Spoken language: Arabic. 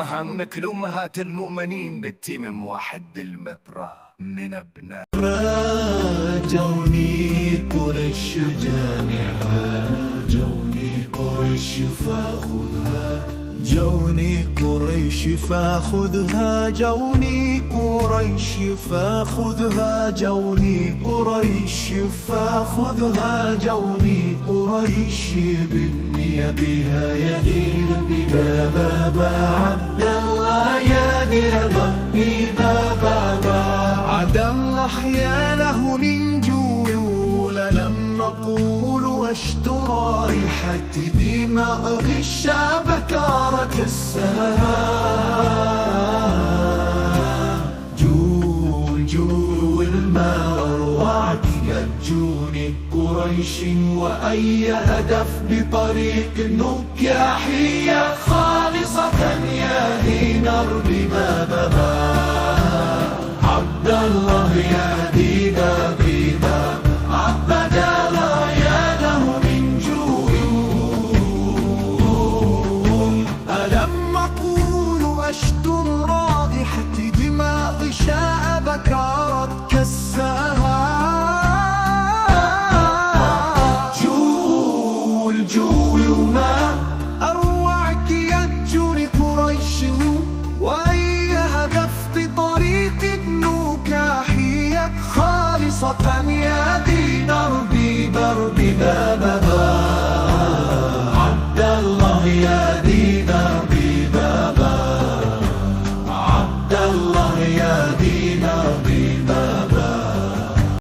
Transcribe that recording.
عنك لأمهات المؤمنين بالتيم موحد المبرة من أبناء جوني قريش جامعها، جوني قريش فاخذها، جوني قريش فاخذها، جوني قريش فاخذها، جوني قريش فاخذها، جوني قريش بني بها يدين بها بابا عبد الله يا دربي بابا عبد الله يا له من جول لم نقول واشترى ريحة دماء الشعب كارك السماء جول جول ما أروعك يرجوني قريش وأي هدف بطريق النكاحية خالصة يا دين أرض بابا عبد الله يا ديدا بيدا عبد الله يا له من جول ألم أقول أشتم رائحة دماء شعبك عرض كساها جول جول وما أروعك يجوني قريش وأي هدف بطريق النكاحية خالصة يا